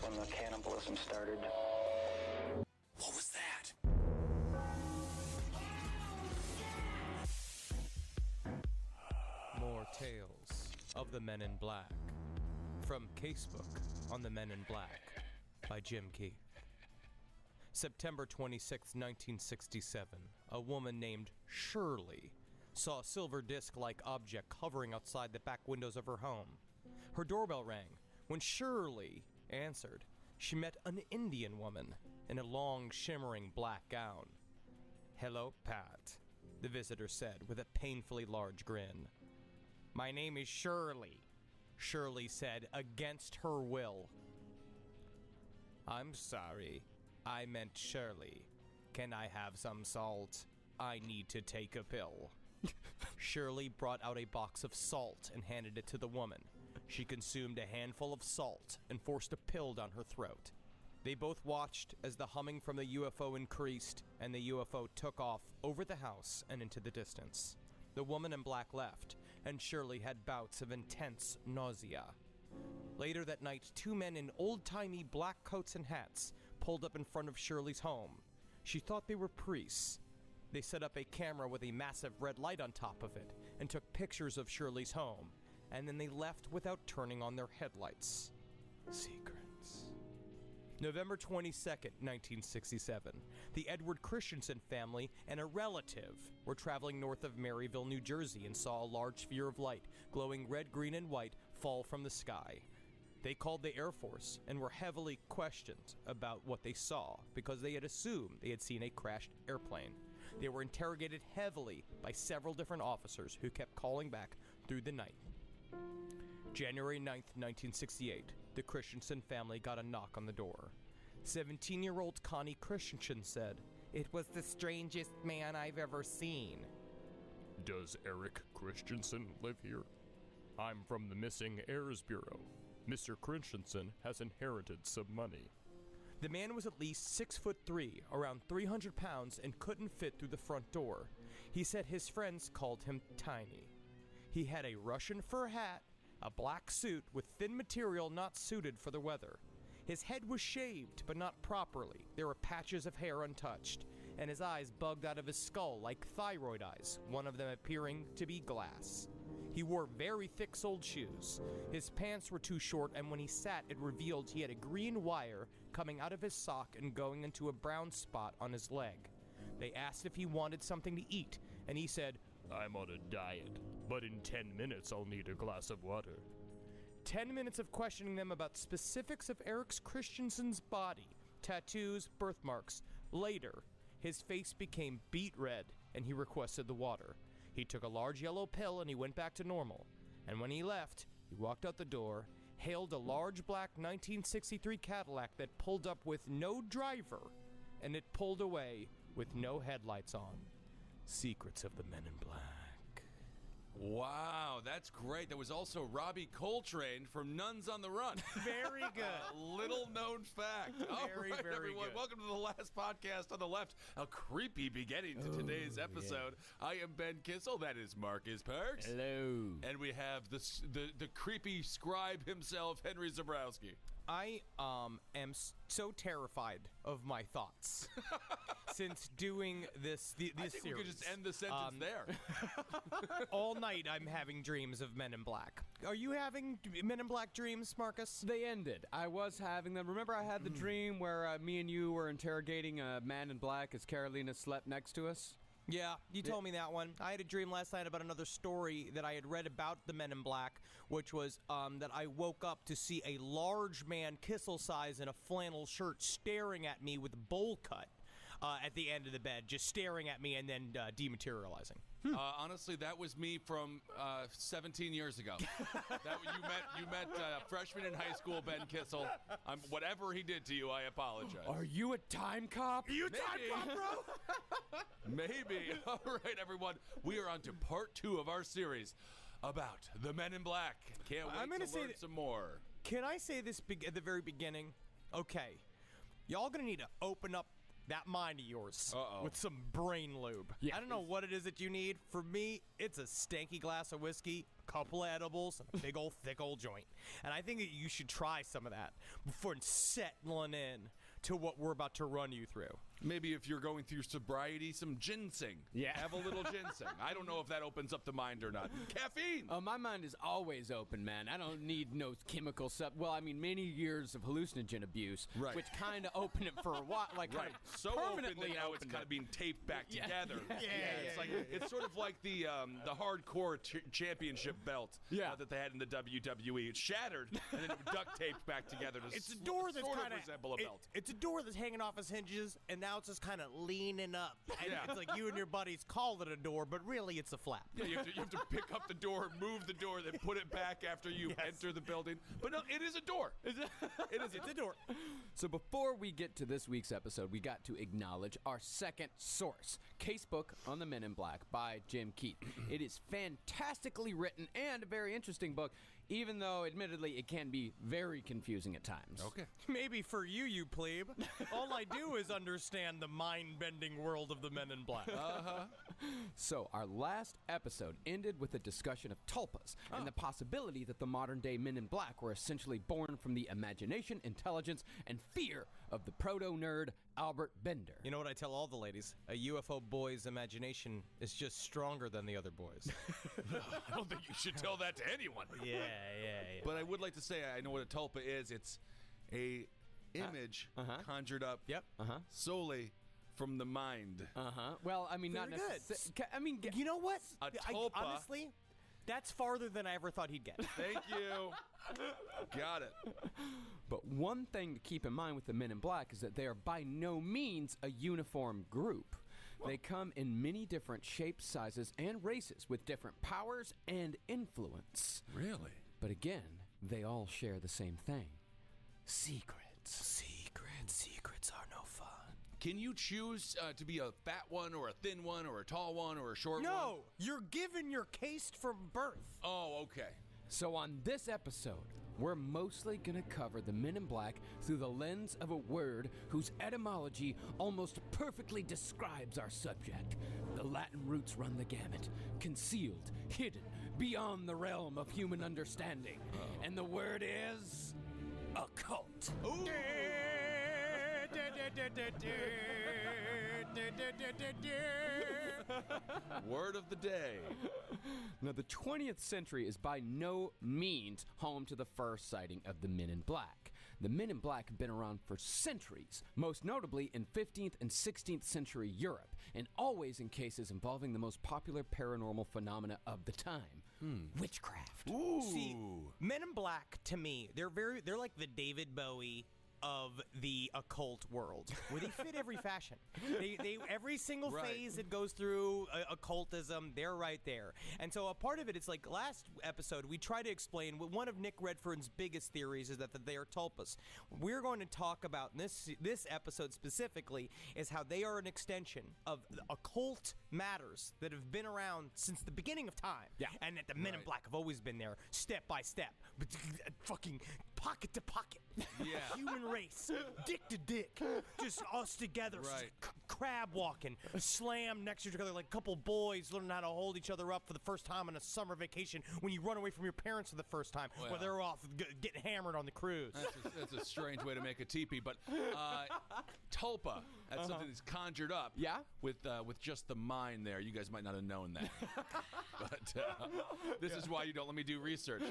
when the cannibalism started. What was that? More tales of the Men in Black. From Casebook on the Men in Black by Jim Keith. September 26, 1967, a woman named Shirley saw a silver disc-like object hovering outside the back windows of her home. Her doorbell rang. When Shirley answered, she met an Indian woman in a long, shimmering black gown. "Hello, Pat," the visitor said with a painfully large grin. "My name is Shirley," Shirley said against her will. "I'm sorry, I meant Shirley. Can I have some salt? I need to take a pill." Shirley brought out a box of salt and handed it to the woman. She consumed a handful of salt and forced a pill down her throat. They both watched as the humming from the UFO increased and the UFO took off over the house and into the distance. The woman in black left, and Shirley had bouts of intense nausea. Later that night, two men in old-timey black coats and hats pulled up in front of Shirley's home. She thought they were priests. They set up a camera with a massive red light on top of it and took pictures of Shirley's home, and then they left without turning on their headlights. Secrets. November 22nd, 1967. The Edward Christensen family and a relative were traveling north of Maryville, New Jersey, and saw a large sphere of light, glowing red, green, and white, fall from the sky. They called the Air Force and were heavily questioned about what they saw because they had assumed they had seen a crashed airplane. They were interrogated heavily by several different officers who kept calling back through the night. January 9th, 1968, the Christensen family got a knock on the door. 17-year-old Connie Christensen said, "It was the strangest man I've ever seen." "Does Eric Christensen live here? I'm from the Missing Heirs Bureau. Mr. Christensen has inherited some money." The man was at least 6'3", around 300 pounds, and couldn't fit through the front door. He said his friends called him Tiny. He had a Russian fur hat, a black suit with thin material not suited for the weather. His head was shaved, but not properly. There were patches of hair untouched, and his eyes bugged out of his skull like thyroid eyes, one of them appearing to be glass. He wore very thick-soled shoes. His pants were too short, and when he sat, it revealed he had a green wire coming out of his sock and going into a brown spot on his leg. They asked if he wanted something to eat, and he said, "I'm on a diet, but in 10 minutes I'll need a glass of water." 10 minutes of questioning them about specifics of Eric Christensen's body, tattoos, birthmarks. Later, his face became beet red, and he requested the water. He took a large yellow pill and he went back to normal. And when he left, he walked out the door, hailed a large black 1963 Cadillac that pulled up with no driver, and it pulled away with no headlights on. Secrets of the Men in Black. Wow, that's great. That was also Robbie Coltrane from Nuns on the Run. Very good. Little known fact. Very, All right, very everyone. good. Welcome to the last podcast on the left. A creepy beginning to today's episode. Yeah. I am Ben Kissel. That is Marcus Parks. Hello. And we have the creepy scribe himself, Henry Zabrowski. I am so terrified of my thoughts since doing this I think series. we could just end the sentence there. All night I'm having dreams of Men in Black. Are you having Men in Black dreams, Marcus? They ended. I was having them. Remember I had the dream where me and you were interrogating a man in black as Carolina slept next to us? Yeah, you told me that one. I had a dream last night about another story that I had read about the Men in Black, which was that I woke up to see a large man, Kissel size, in a flannel shirt staring at me with a bowl cut at the end of the bed, just staring at me and then dematerializing. Honestly, that was me from 17 years ago. You met freshman in high school, Ben Kissel. Whatever he did to you, I apologize. Are you a time cop? Time cop, bro? Maybe. All right, everyone. We are on to part 2 of our series about the Men in Black. Can't wait to learn some more. Can I say this at the very beginning? Okay. Y'all gonna need to open up that mind of yours Uh-oh. with some brain lube. Yeah. I don't know what it is that you need. For me, it's a stanky glass of whiskey, a couple of edibles, and a big old thick old joint. And I think that you should try some of that before settling in to what we're about to run you through. Maybe if you're going through sobriety, some ginseng. Yeah. Have a little ginseng. I don't know if that opens up the mind or not. Caffeine. Oh, my mind is always open, man. I don't need no chemical stuff. Well, I mean, many years of hallucinogen abuse, Right. which kind of opened it for a while, like Right. kind of So open permanently that now it's opened kind it. of being taped back Yeah. together. It's like it's sort of like the hardcore championship belt Yeah. that they had in the WWE. It's shattered and then duct taped back together to It's a door that's sort kind of resemble a belt. It's a door that's hanging off its hinges, and now it's just kind of leaning up. And Yeah. it's like you and your buddies call it a door, but really it's a flap. Yeah, you have to pick up the door, move the door, then put it back after you enter the building. But no, it is a door. It is It's a door. So before we get to this week's episode, we got to acknowledge our second source, Casebook on the Men in Black by Jim Keith. It is fantastically written and a very interesting book, even though admittedly it can be very confusing at times. Okay. Maybe for you, you plebe. All I do is understand the mind-bending world of the Men in Black. So our last episode ended with a discussion of tulpas and the possibility that the modern day Men in Black were essentially born from the imagination, intelligence, and fear of the proto-nerd Albert Bender. You know what I tell all the ladies? A UFO boy's imagination is just stronger than the other boys. I don't think you should tell that to anyone. yeah. But I would like to say I know what a tulpa is. It's a image conjured up Yep. solely from the mind. Well, I mean, Very not good. necessarily. I mean, You know what? A tulpa. Honestly, that's farther than I ever thought he'd get. Thank you. Got it. but one thing to keep in mind with the Men in Black is that they are by no means a uniform group. They come in many different shapes, sizes, and races with different powers and influence. Really? But again, they all share the same thing: secrets. Secrets are no fun. Can you choose to be a fat one or a thin one or a tall one or a short one? No, you're given your case from birth. Oh, okay. So on this episode, we're mostly going to cover the Men in Black through the lens of a word whose etymology almost perfectly describes our subject. The Latin roots run the gamut, concealed, hidden, beyond the realm of human understanding. And the word is occult. Word of the day. Now, the 20th century is by no means home to the first sighting of the Men in Black. The Men in Black have been around for centuries, most notably in 15th and 16th century Europe, and always in cases involving the most popular paranormal phenomena of the time, witchcraft. Ooh. See, Men in Black to me, they're like the David Bowie of the occult world, where they fit every fashion. They every single Right. phase it goes through occultism, they're right there. And so a part of it, it's like last episode we tried to explain one of Nick Redfern's biggest theories is that they are tulpas. We're going to talk about in this episode specifically is how they are an extension of the occult matters that have been around since the beginning of time. Yeah. And that the Men in Right. Black have always been there, step by step, fucking pocket to pocket. Yeah. Human race, dick to dick, just us together, Right. crab walking, slam next to each other like a couple boys learning how to hold each other up for the first time on a summer vacation when you run away from your parents for the first time, Well. while they're off getting hammered on the cruise. That's a strange way to make a teepee, but tulpa, that's something that's conjured up. Yeah? With just the mind there. You guys might not have known that. But this is why you don't let me do research.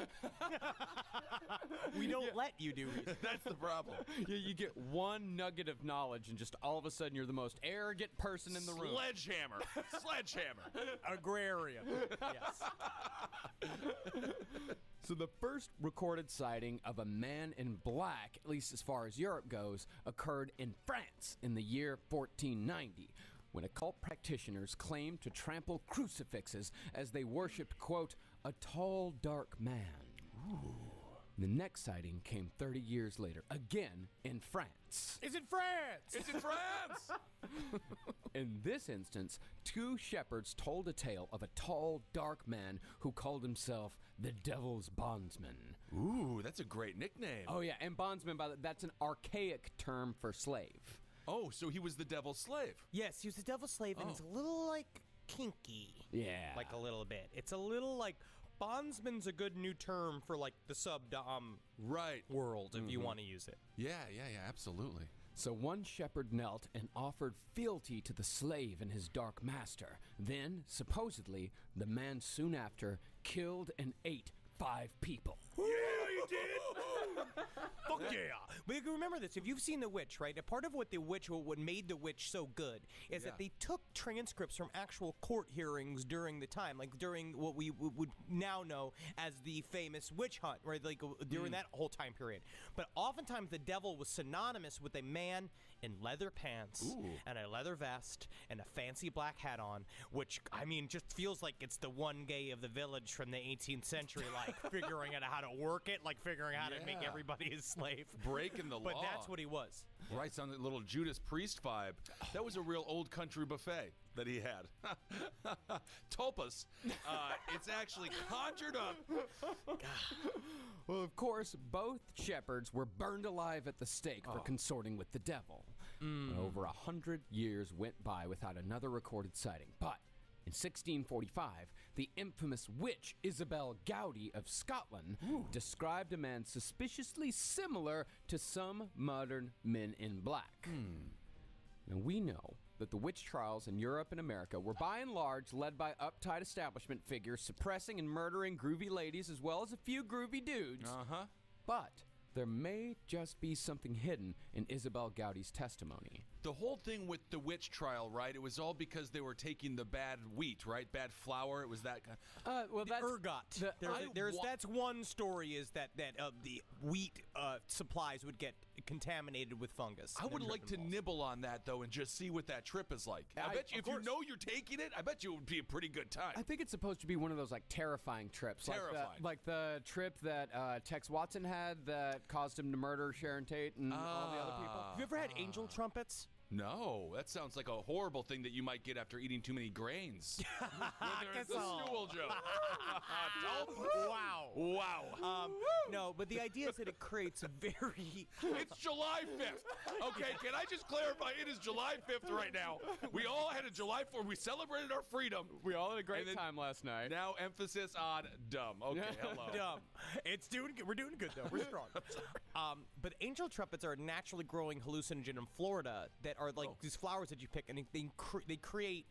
We don't let you do research. That's the problem. You get one nugget of knowledge, and just all of a sudden you're the most arrogant person in the room. Sledgehammer. Sledgehammer. Agrarian. Yes. So the first recorded sighting of a man in black, at least as far as Europe goes, occurred in France in the year 1490, when occult practitioners claimed to trample crucifixes as they worshipped, quote, a tall, dark man. The next sighting came 30 years later, again in France. It's in France. It's in France. In this instance, two shepherds told a tale of a tall, dark man who called himself the Devil's Bondsman. Ooh, that's a great nickname. Oh, yeah, and bondsman, that's an archaic term for slave. Oh, so he was the devil's slave. Yes, he was the devil's slave, and it's a little, like, kinky. Yeah. Like, a little bit. It's a little, like, bondsman's a good new term for, like, the sub-dom world, if you want to use it. Yeah, absolutely. So one shepherd knelt and offered fealty to the slave and his dark master. Then, supposedly, the man soon after killed and ate 5 people. Yeah, you did! Fuck yeah! But you can remember this. If you've seen The Witch, right? A part of what made The Witch so good is that they took transcripts from actual court hearings during the time, like during what we would now know as the famous witch hunt, right? Like during that whole time period. But oftentimes the devil was synonymous with a man in leather pants and a leather vest and a fancy black hat on, which, I mean, just feels like it's the one gay of the village from the 18th century, like figuring out how to work it, like figuring out how to make everybody his slave. Breaking the law. But that's what he was. Right, sounded a little Judas Priest vibe. That was a real old country buffet that he had. Tulpas. It's actually conjured up. Well, of course, both shepherds were burned alive at the stake for consorting with the devil. Over 100 years went by without another recorded sighting. But in 1645, the infamous witch Isabel Gowdy of Scotland described a man suspiciously similar to some modern men in black. Now, we know that the witch trials in Europe and America were by and large led by uptight establishment figures suppressing and murdering groovy ladies as well as a few groovy dudes. But there may just be something hidden in Isabel Gowdy's testimony. The whole thing with the witch trial, right? It was all because they were taking the bad wheat, right? Bad flour. It was that kind. Well, that's ergot. That's one story is that the wheat supplies would get contaminated with fungus. I would like to nibble on that though and just see what that trip is like. I bet you, if you know you're taking it, I bet you it would be a pretty good time. I think it's supposed to be one of those like terrifying trips, like the trip that Tex Watson had that caused him to murder Sharon Tate and all the other people. Have you ever had angel trumpets? No, that sounds like a horrible thing that you might get after eating too many grains. It's a stool joke. Wow. No, but the idea is that it creates a very... It's July 5th. Okay, can I just clarify? It is July 5th right now. We all had a July 4th. We celebrated our freedom. We all had a great time last night. Now emphasis on dumb. Okay, hello. Dumb. It's doing good. We're doing good, though. We're strong. But angel trumpets are a naturally growing hallucinogen in Florida that are like these flowers that you pick, and they create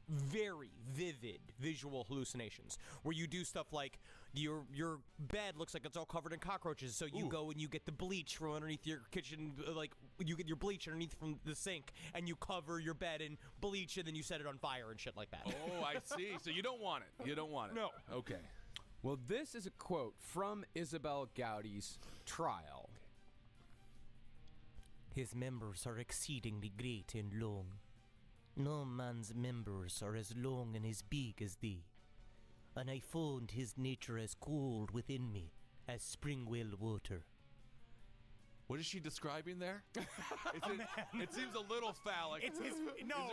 very vivid visual hallucinations where you do stuff like your bed looks like it's all covered in cockroaches, so you go and you get the bleach from underneath your kitchen, like you get your bleach underneath from the sink and you cover your bed in bleach and then you set it on fire and shit like that. Oh, I see. So you don't want it. You don't want it. No. Okay. Well, this is a quote from Isabel Gowdy's trial. His members are exceedingly great and long. No man's members are as long and as big as thee. And I found his nature as cold within me as spring well water. What is she describing there? It seems a little phallic. It's his. No,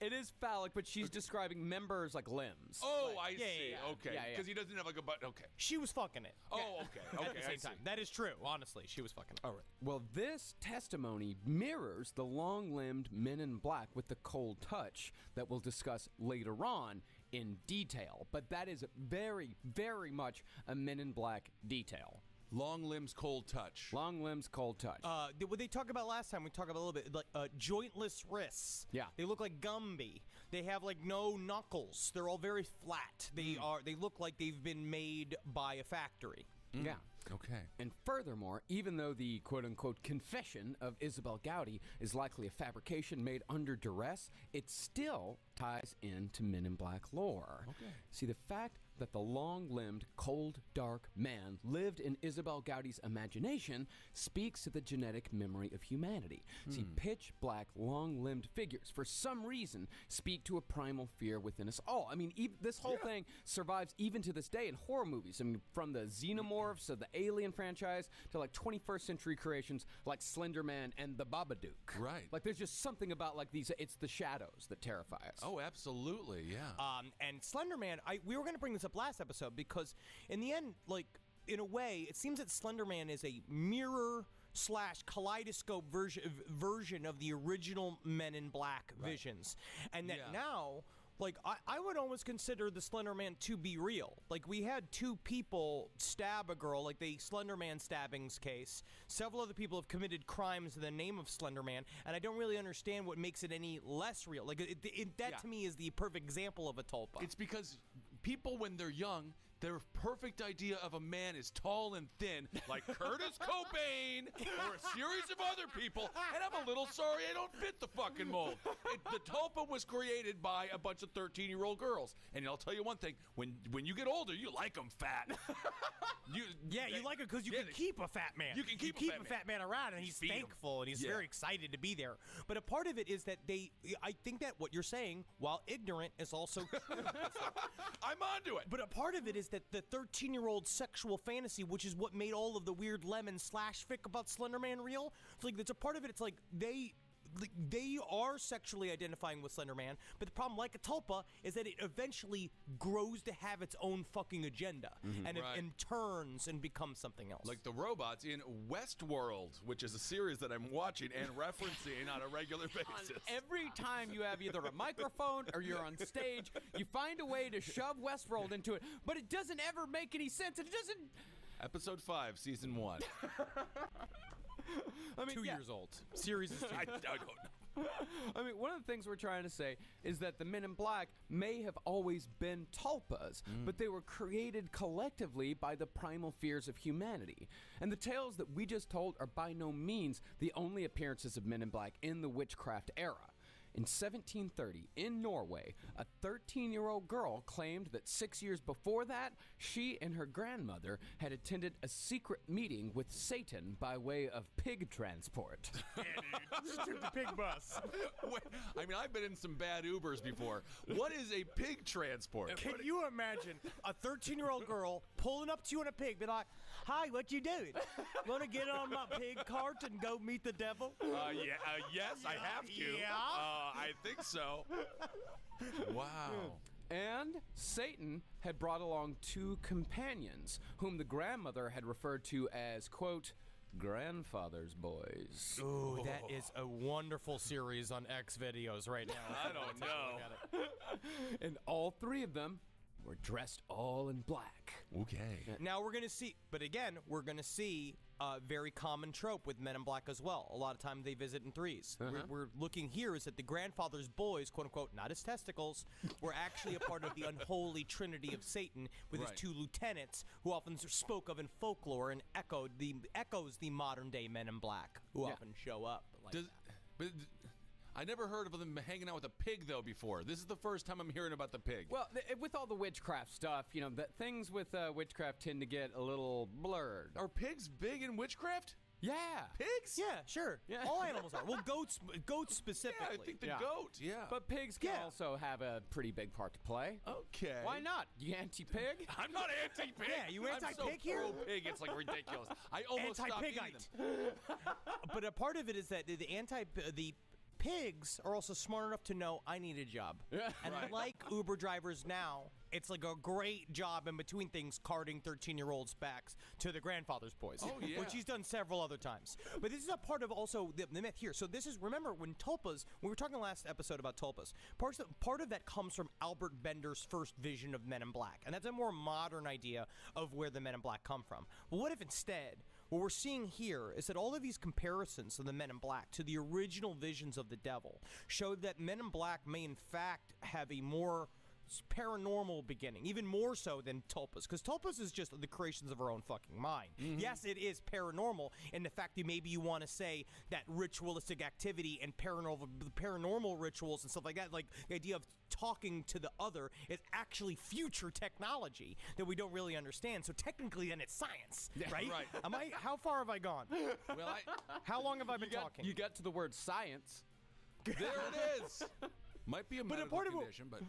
it is phallic, but she's describing members like limbs. Oh, I see. Yeah. Okay, because he doesn't have like a butt. Okay. She was fucking it. Oh, okay. At the same time, that is true. Honestly, she was fucking it. All right. Well, this testimony mirrors the long-limbed Men in Black with the cold touch that we'll discuss later on in detail. But that is very, very much a Men in Black detail. Long limbs, cold touch. Long limbs, cold touch. What they talked about last time, we talked about a little bit, like jointless wrists. Yeah. They look like Gumby. They have like no knuckles. They're all very flat. They look like they've been made by a factory. Yeah. Okay. And furthermore, even though the quote-unquote confession of Isabel Gowdy is likely a fabrication made under duress, it still ties into Men in Black lore. Okay. See, the fact that the long-limbed, cold, dark man lived in Isabel Gowdy's imagination speaks to the genetic memory of humanity. See, pitch-black, long-limbed figures, for some reason, speak to a primal fear within us all. I mean, this whole thing survives even to this day in horror movies. I mean, from the Xenomorphs to the Alien franchise to, like, 21st century creations like Slender Man and the Babadook. Right. Like, there's just something about, like, these, it's the shadows that terrify us. Oh, absolutely, yeah. And Slender Man, we were going to bring this up last episode because in the end, like, in a way, it seems that Slender Man is a mirror / kaleidoscope version of the original Men in Black visions, and that now. Like, I would almost consider the Slender Man to be real. Like, we had 2 people stab a girl, like the Slender Man stabbings case. Several other people have committed crimes in the name of Slender Man, and I don't really understand what makes it any less real. Like, that to me is the perfect example of a tulpa. It's because people, when they're young, their perfect idea of a man is tall and thin, like Curtis Cobain or a series of other people, and I'm a little sorry I don't fit the fucking mold. The tulpa was created by a bunch of 13-year-old girls, and I'll tell you one thing, when you get older, you like them fat. You like it because you can keep a fat man. You can keep a fat man around, and he's thankful, and he's very excited to be there. But a part of it is that I think that what you're saying, while ignorant, is also true. I'm onto it. But a part of it is that the 13-year-old sexual fantasy, which is what made all of the weird lemon / fic about Slender Man real, it's like that's a part of it. It's like they are sexually identifying with Slender Man, but the problem, like a tulpa, is that it eventually grows to have its own fucking agenda, and it turns and becomes something else. Like the robots in Westworld, which is a series that I'm watching and referencing on a regular basis. Every time you have either a microphone or you're on stage, you find a way to shove Westworld into it, but it doesn't ever make any sense. It doesn't. Episode 5, Season 1. I mean, 2 years old. Series is 2. I don't know. I mean, one of the things we're trying to say is that the Men in Black may have always been tulpas, but they were created collectively by the primal fears of humanity. And the tales that we just told are by no means the only appearances of Men in Black in the witchcraft era. In 1730, in Norway, a 13-year-old girl claimed that 6 years before that, she and her grandmother had attended a secret meeting with Satan by way of pig transport. Yeah, dude. Just took the pig bus. Wait, I mean, I've been in some bad Ubers before. What is a pig transport? Can you imagine a 13-year-old girl pulling up to you in a pig, be like, "Hi, what you doing? Want to get on my pig cart and go meet the devil?" Yes, I have to. Yeah? I think so. Wow. And Satan had brought along 2 companions, whom the grandmother had referred to as, quote, grandfather's boys. Ooh, that is a wonderful series on X videos right now. I don't know. And all 3 of them were dressed all in black. Okay. Now we're going to see, but again, we're going to see a very common trope with Men in Black as well. A lot of time they visit in 3s. We're looking here is that the grandfather's boys, quote unquote, not his testicles, were actually a part of the unholy trinity of Satan with his 2 lieutenants, who often spoke of in folklore and echoes the modern day Men in Black, who often show up. I never heard of them hanging out with a pig, though, before. This is the first time I'm hearing about the pig. Well, with all the witchcraft stuff, you know, things with witchcraft tend to get a little blurred. Are pigs big in witchcraft? Yeah. Pigs? Yeah, sure. Yeah. All animals are. Well, goats specifically. Yeah, I think the goat, But pigs can also have a pretty big part to play. Okay. Why not? You anti-pig? I'm not anti-pig. Yeah, you anti-pig here? I'm so pro-pig, it's like ridiculous. I almost stopped eating them. But a part of it is that the pigs are also smart enough to know I need a job. And like Uber drivers now, it's like a great job in between things, carting 13-year-olds back to the grandfather's boys. Oh, yeah. Which he's done several other times. But this is a part of also the myth here. So this is, remember, when tulpas, we were talking last episode about tulpas, part of that comes from Albert Bender's first vision of Men in Black. And that's a more modern idea of where the Men in Black come from. Well, what if instead, what we're seeing here is that all of these comparisons of the Men in Black to the original visions of the devil show that Men in Black may in fact have a more paranormal beginning, even more so than tulpas, because tulpas is just the creations of our own fucking mind. Yes, it is paranormal in the fact that maybe you want to say that ritualistic activity and paranormal rituals and stuff like that, like the idea of talking to the other, is actually future technology that we don't really understand. So technically, then it's science, right? Right. How far have I gone? Well, how long have I been talking? You got to the word science. There it is. Might be a medical condition, but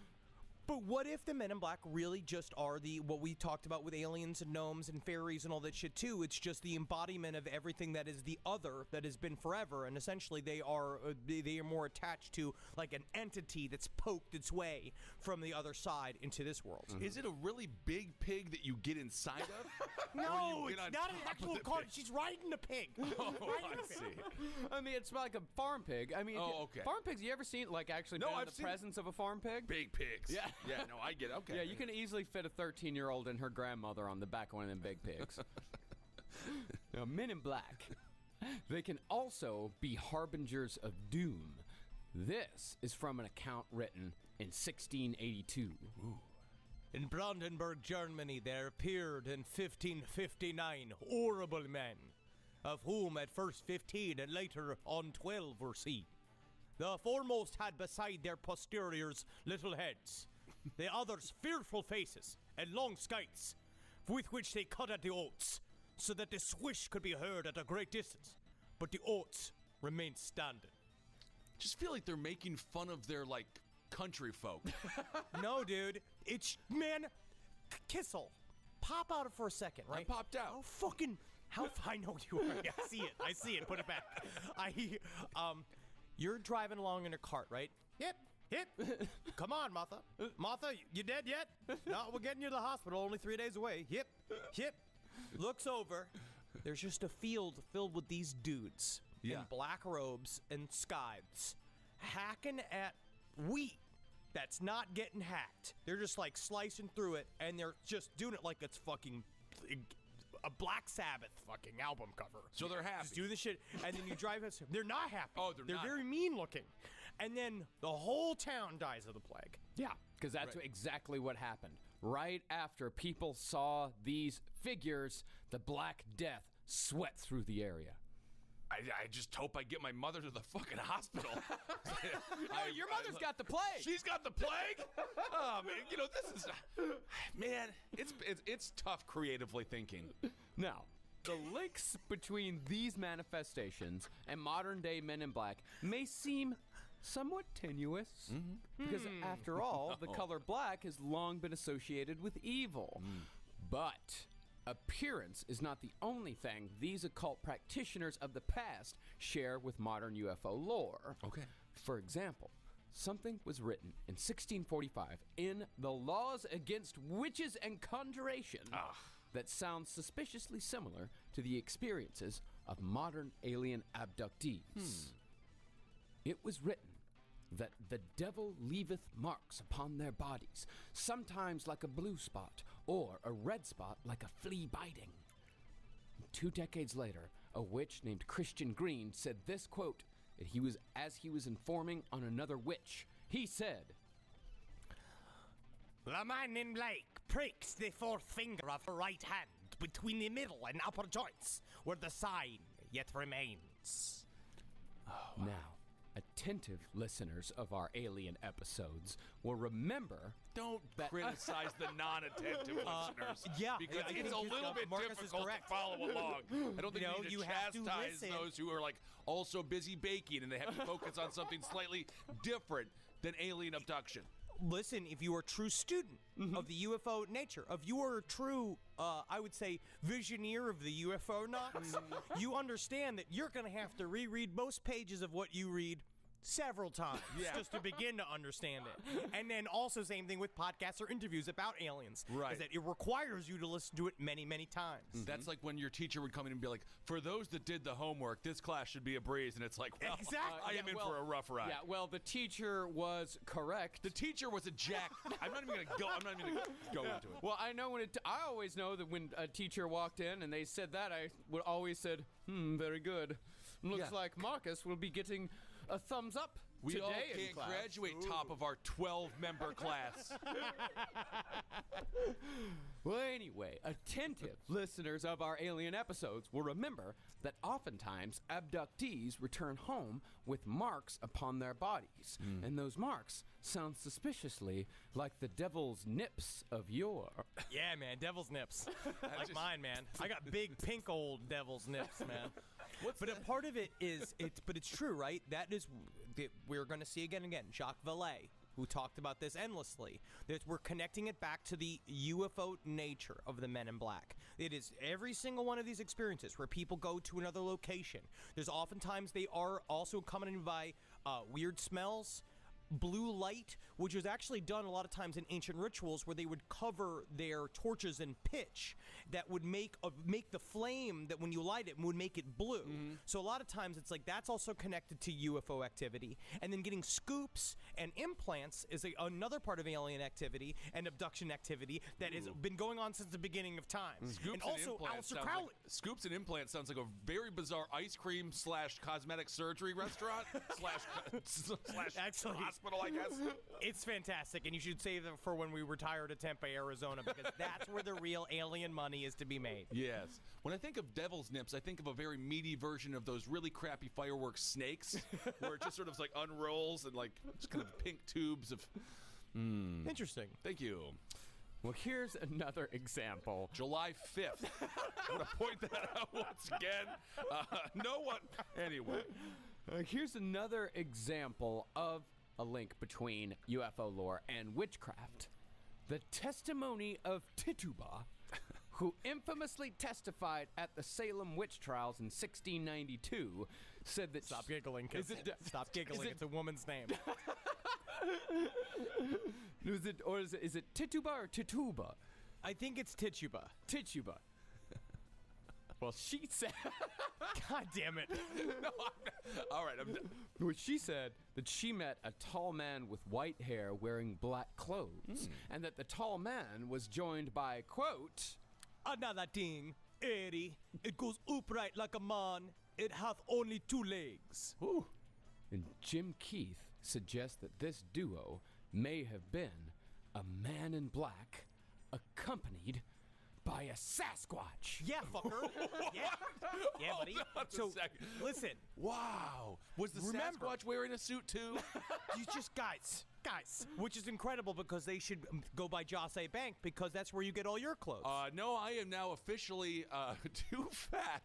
But what if the Men in Black really just are what we talked about with aliens and gnomes and fairies and all that shit too? It's just the embodiment of everything that is the other that has been forever, and essentially they are more attached to like an entity that's poked its way from the other side into this world. Is it a really big pig that you get inside of? No, Or you it's get on not an top of actual the car. pig? She's riding a pig. Oh, I see. I mean, it's like a farm pig. I mean, Oh, okay. farm pigs. You ever seen like actually No, been in I've the seen presence of a farm pig? Big pigs. Yeah. Yeah, no, I get it. Okay. Yeah, you can easily fit a 13-year-old and her grandmother on the back of one of them big pigs. Now, Men in Black, they can also be harbingers of doom. This is from an account written in 1682. In Brandenburg, Germany, there appeared in 1559 horrible men, of whom at first 15 and later on 12 were seen. The foremost had beside their posteriors little heads, the others fearful faces and long scythes, with which they cut at the oats, so that the swish could be heard at a great distance, but the oats remained standing. Just feel like they're making fun of their like country folk. No, dude, it's, man, Kissel, pop out for a second, right? I popped out. Oh, fucking, I know you are. Yeah, I see it, put it back. You're driving along in a cart, right? Yep. Come on, Martha. Martha, you dead yet? No, we're getting you to the hospital, only 3 days away. Yep. Looks over. There's just a field filled with these dudes in black robes and scythes hacking at wheat that's not getting hacked. They're just like slicing through it, and they're just doing it like it's fucking a Black Sabbath fucking album cover. So they're happy. Just do the shit, and then you drive us. They're not happy. Oh, they're not. very mean looking. And then the whole town dies of the plague. Yeah, because that's Right. exactly what happened. Right after people saw these figures, the Black Death swept through the area. I just hope I get my mother to the fucking hospital. Your mother's got the plague. She's got the plague. Oh man, you know this is, man. It's tough creatively thinking. Now, the links between these manifestations and modern-day Men in Black may seem somewhat tenuous, because after all, the color black has long been associated with evil. But appearance is not the only thing these occult practitioners of the past share with modern UFO lore. Okay. For example, something was written in 1645 in the Laws Against Witches and Conjuration that sounds suspiciously similar to the experiences of modern alien abductees. It was written that the devil leaveth marks upon their bodies, sometimes like a blue spot or a red spot like a flea biting. 2 decades later, a witch named Christian Green said this quote, that he was informing on another witch. He said, The man in black pricks the fourth finger of her right hand between the middle and upper joints, where the sign yet remains. Now, attentive listeners of our alien episodes will remember Don't That- criticize the non-attentive listeners. yeah, because I it's think a little bit Marcus is difficult to correct. follow along. I don't think You know, we need you to have to chastise listen. those who are like also busy baking and they have to focus on something slightly different than alien abduction. Listen, if you are a true student of the UFO nature, if you are a true, I would say, visioneer of the UFO knots, you understand that you're going to have to reread most pages of what you read several times just to begin to understand it. And then also same thing with podcasts or interviews about aliens. Right. Is that it requires you to listen to it many, many times. That's like when your teacher would come in and be like, for those that did the homework, this class should be a breeze. And it's like, well, Exactly. I am in for a rough ride. yeah, well, the teacher was correct. The teacher was a jack. I'm not even going to go into it. Well, I know I always know that when a teacher walked in and they said that, I would always said, very good. Looks Yeah. like Marcus will be getting a thumbs up We today all in can't class. graduate top of our 12-member class. Well, anyway, attentive listeners of our alien episodes will remember that oftentimes abductees return home with marks upon their bodies. And those marks sound suspiciously like the devil's nips of yore. Yeah, man, devil's nips. Like mine, man. I got big pink old devil's nips, man. But a part of it is, but it's true, right? That is, we're going to see again and again, Jacques Vallée, who talked about this endlessly. That we're connecting it back to the UFO nature of the Men in Black. It is every single one of these experiences where people go to another location. There's oftentimes they are also accompanied by weird smells, blue light, which was actually done a lot of times in ancient rituals where they would cover their torches in pitch that would make the flame that when you light it would make it blue. So a lot of times it's like that's also connected to UFO activity. And then getting scoops and implants is another part of alien activity and abduction activity that has been going on since the beginning of time. And also Aleister Crowley. Scoops and implants sounds like a very bizarre ice cream / cosmetic surgery restaurant / Actually, hospital, I guess. It's fantastic, and you should save it for when we retire to Tempe, Arizona, because that's where the real alien money is to be made. Yes. When I think of devil's nips, I think of a very meaty version of those really crappy fireworks snakes, where it just sort of like unrolls and like just kind of pink tubes of. Interesting. Thank you. Well, here's another example. July 5th. I'm going to point that out once again. No one. Anyway. Here's another example of a link between UFO lore and witchcraft. The testimony of Tituba, who infamously testified at the Salem witch trials in 1692, said that... Stop giggling. Stop giggling. It's a woman's name. Is it Tituba or Tituba? I think it's Tituba. Tituba. Well, she said... God damn it. No, all right. Well, she said that she met a tall man with white hair wearing black clothes, and that the tall man was joined by, quote... Another thing, Eddie, it goes upright like a man. It hath only 2 legs. Ooh. And Jim Keith suggests that this duo may have been a man in black accompanied by a Sasquatch. Yeah, fucker. Yeah. Yeah, buddy. Hold on a second. Listen. Wow. Was the Remember- Sasquatch wearing a suit too? You just, guys, which is incredible because they should go by Jose Bank because that's where you get all your clothes. No, I am now officially too fat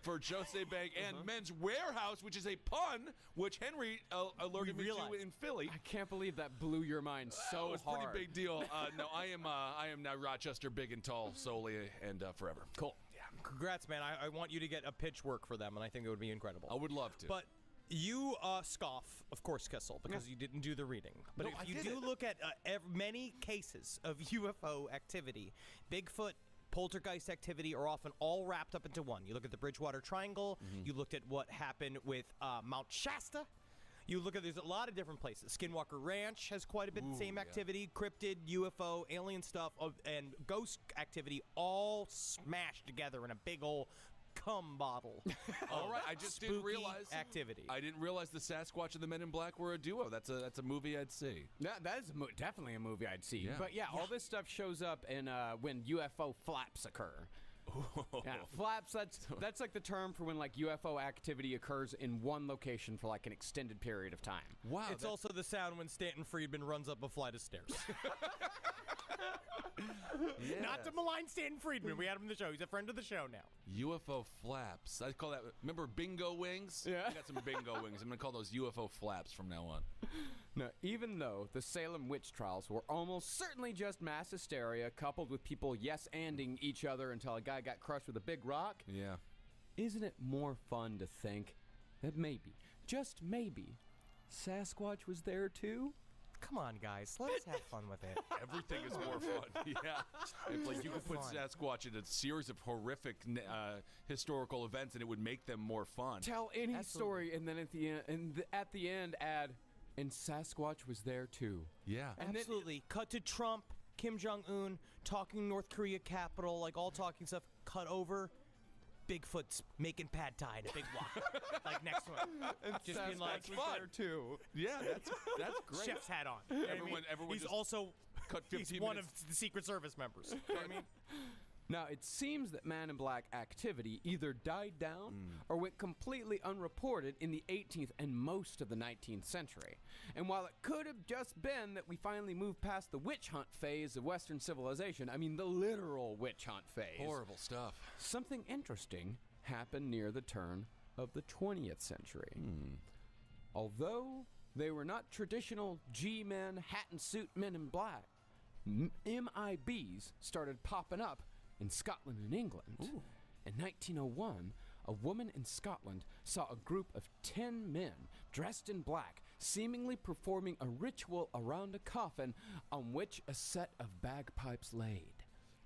for Jose Bank and Men's Warehouse, which is a pun, which Henry alerted me to in Philly. I can't believe that blew your mind so It was a hard. pretty big deal. No, I am now Rochester big and tall solely and forever. Cool. Yeah. Congrats, man. I want you to get a pitch work for them, and I think it would be incredible. I would love to. But you scoff, of course, Kissel, because you didn't do the reading. But No, if I you did do it. look at many cases of UFO activity, Bigfoot, poltergeist activity are often all wrapped up into one. You look at the Bridgewater Triangle. You looked at what happened with Mount Shasta. You look at, there's a lot of different places. Skinwalker Ranch has quite a bit of the same activity. Cryptid, UFO, alien stuff, and ghost activity all smashed together in a big old cum bottle. All right, I just didn't Spooky realize activity. I didn't realize the Sasquatch and the Men in Black were a duo. That's a movie I'd see. That is definitely a movie I'd see. Yeah. But yeah, all this stuff shows up in when UFO flaps occur. Yeah, flaps, that's like the term for when like UFO activity occurs in one location for like an extended period of time. Wow, It's also the sound when Stanton Friedman runs up a flight of stairs. Not to malign Stanton Friedman. We had him on the show. He's a friend of the show now. UFO flaps. I call that. Remember bingo wings? Yeah. I got some bingo wings. I'm gonna call those UFO flaps from now on. Now, even though the Salem witch trials were almost certainly just mass hysteria coupled with people yes-anding each other until a guy got crushed with a big rock, Yeah. isn't it more fun to think that maybe, just maybe, Sasquatch was there too? Come on, guys. Let's have fun with it. Everything is more fun. Yeah. If like you could put Fun. Sasquatch in a series of horrific historical events, and it would make them more fun. Tell any Absolutely. story, and then at the end add, and Sasquatch was there too. Yeah. And then- Absolutely. Cut to Trump, Kim Jong-un, talking North Korea capital, like all talking stuff. Cut over. Bigfoot's making pad thai in a big wok. Like next one. Just being like, was there too. Yeah, that's great. chef's hat on. You know what I mean? Everyone He's just also cut 15 he's one of minutes. the Secret Service members. You know what I mean? Now, it seems that Man in Black activity either died down or went completely unreported in the 18th and most of the 19th century. And while it could have just been that we finally moved past the witch hunt phase of Western civilization, I mean the literal witch hunt phase, Horrible stuff. something interesting happened near the turn of the 20th century. Although They were not traditional G-men, hat and suit men in black. MIBs started popping up in Scotland and England. Ooh. In 1901, a woman in Scotland saw a group of 10 men dressed in black seemingly performing a ritual around a coffin on which a set of bagpipes laid.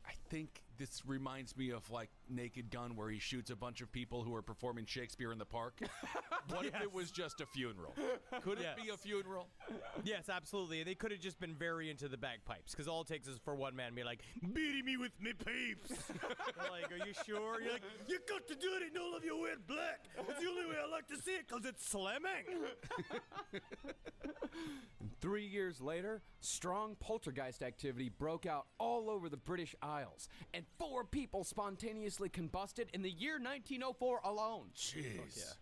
I think this reminds me of like Naked Gun, where he shoots a bunch of people who are performing Shakespeare in the park. What if it was just a funeral? Could it be a funeral? Yes, absolutely. They could have just been very into the bagpipes, because all it takes is for one man to be like, beating me with me pipes. They're like, are you sure? You're like, you got to do it in all of your wear black. It's the only way I like to see it, because it's slamming. 3 years later, strong poltergeist activity broke out all over the British Isles, and 4 people spontaneously combusted in the year 1904 alone. Jeez.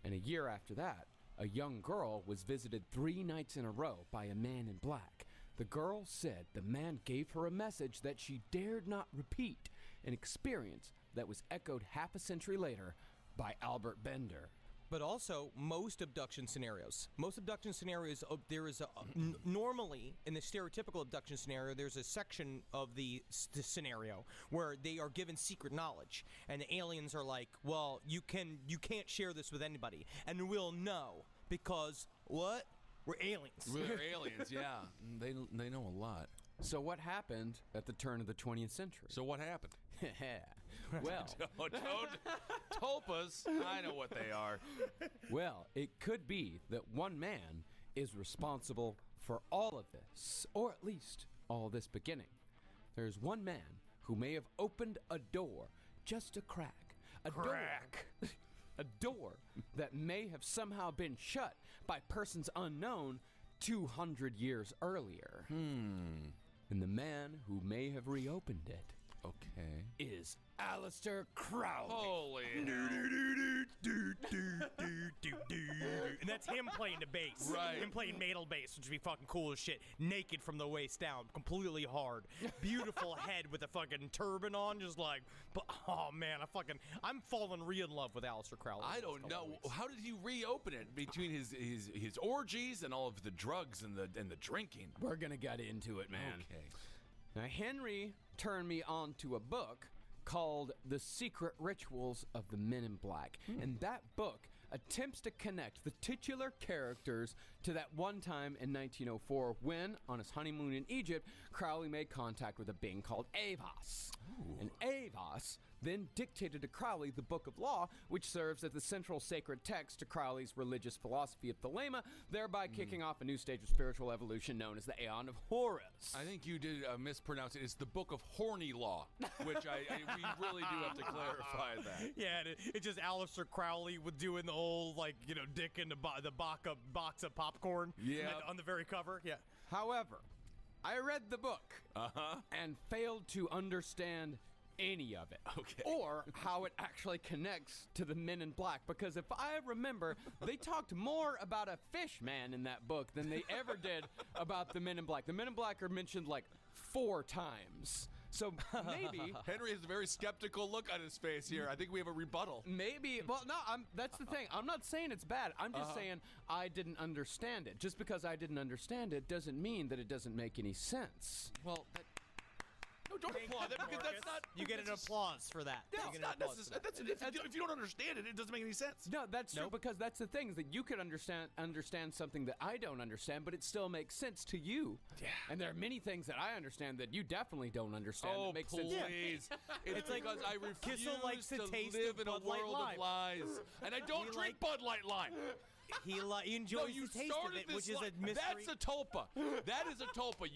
And a year after that, a young girl was visited 3 nights in a row by a man in black. The girl said the man gave her a message that she dared not repeat, an experience that was echoed half a century later by Albert Bender. But also, most abduction scenarios, there is normally, in the stereotypical abduction scenario, there's a section of the scenario where they are given secret knowledge, and the aliens are like, well, you can't share this with anybody, and we'll know, because, what? We're aliens. We're aliens, yeah. They know a lot. So what happened at the turn of the 20th century? So what happened? Well, Tulpas, I know what they are. well, it could be that one man is responsible for all of this, or at least all this beginning. There's one man who may have opened a door, just a crack. A door that may have somehow been shut by persons unknown 200 years earlier. And the man who may have reopened it Okay. is Aleister Crowley. Holy hell. And that's him playing the bass. Right. Him playing metal bass, which would be fucking cool as shit. Naked from the waist down, completely hard. Beautiful head with a fucking turban on, just like, oh man, I'm falling real in love with Aleister Crowley. I don't know. How did he reopen it between his orgies and all of the drugs and the drinking? We're gonna get into it, man. Okay. Now, Henry turned me on to a book called The Secret Rituals of the Men in Black. And that book attempts to connect the titular characters to that one time in 1904 when, on his honeymoon in Egypt, Crowley made contact with a being called Avos. And Avos then dictated to Crowley the Book of Law, which serves as the central sacred text to Crowley's religious philosophy of Thelema, thereby kicking off a new stage of spiritual evolution known as the Aeon of Horus. I think you did mispronounce it. It's the Book of Horny Law, which we really do have to clarify that. Yeah, it's just Aleister Crowley with doing the whole, like, dick in the box of popcorn on the very cover. Yeah. However, I read the book and failed to understand any of it. Okay. Or how it actually connects to the Men in Black. Because if I remember, they talked more about a fish man in that book than they ever did about the Men in Black. The Men in Black are mentioned like 4 times. So maybe Henry has a very skeptical look on his face here. I think we have a rebuttal. well, no, that's the thing. I'm not saying it's bad. I'm just saying I didn't understand it. Just because I didn't understand it doesn't mean that it doesn't make any sense. Well, no, don't applaud that because that's not. You get an applause for that. That's not necessary. If you don't understand it, it doesn't make any sense. No, that's true, because that's the thing, is that you could understand something that I don't understand, but it still makes sense to you. Yeah. And there are many things that I understand that you definitely don't understand that make sense. Please. It's like because I refuse Kissel likes to the taste live of in a Bud Light world Lime. of lies. And I don't drink Bud Light Lime. He enjoys you the taste of started it, this which is a mystery. That's a tulpa. That is a tulpa.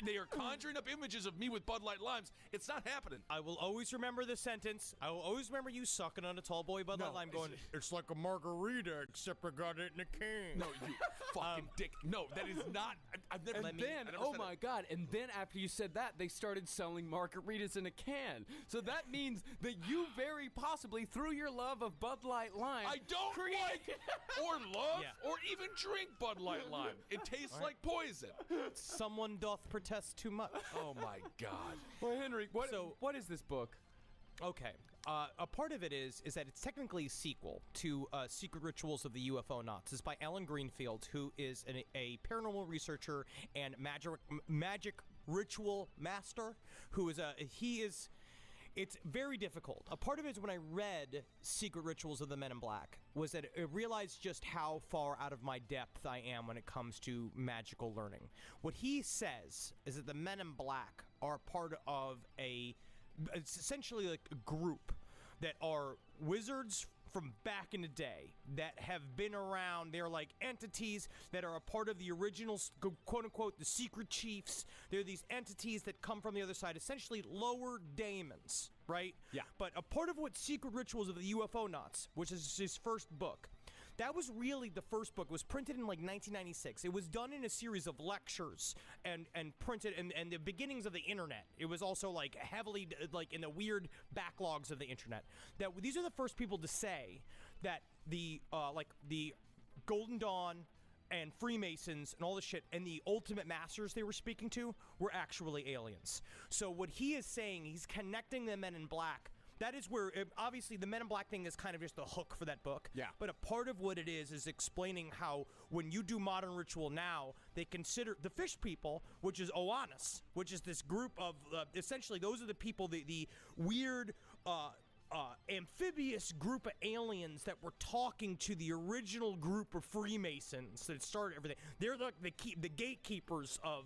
They are conjuring up images of me with Bud Light Limes. It's not happening. I will always remember the sentence. I will always remember you sucking on a tall boy Bud Light Lime going, it's like a margarita, except I got it in a can. No, you fucking dick. No, that is not. I've never. And then, oh my God, and then after you said that, they started selling margaritas in a can. So that means that you very possibly, through your love of Bud Light Lime, I don't like or love or even drink Bud Light Lime. It tastes like poison. Someone doth protest too much. Oh my God. Well, Henry, what is this book? Okay. A part of it is that it's technically a sequel to Secret Rituals of the UFO Knots. It's by Alan Greenfield, who is a paranormal researcher and magic ritual master. It's very difficult. A part of it is when I read Secret Rituals of the Men in Black was that I realized just how far out of my depth I am when it comes to magical learning. What he says is that the Men in Black are part of it's essentially like a group that are wizards from back in the day that have been around. They're like entities that are a part of the original, quote-unquote, the secret chiefs. They're these entities that come from the other side, essentially lower daemons, right? Yeah. But a part of what Secret Rituals of the UFO Knots, which is his first book, that was really the first book. It was printed in like 1996. It was done in a series of lectures and printed and the beginnings of the internet. It was also like heavily like in the weird backlogs of the internet. That these are the first people to say that the Golden Dawn and Freemasons and all this shit and the ultimate masters they were speaking to were actually aliens. So what he is saying, he's connecting the Men in Black. That is where, obviously, the Men in Black thing is kind of just the hook for that book. Yeah. But a part of what it is explaining how when you do modern ritual now, they consider the fish people, which is Oannes, which is this group of, essentially, those are the people, the weird, amphibious group of aliens that were talking to the original group of Freemasons that started everything. They're the gatekeepers of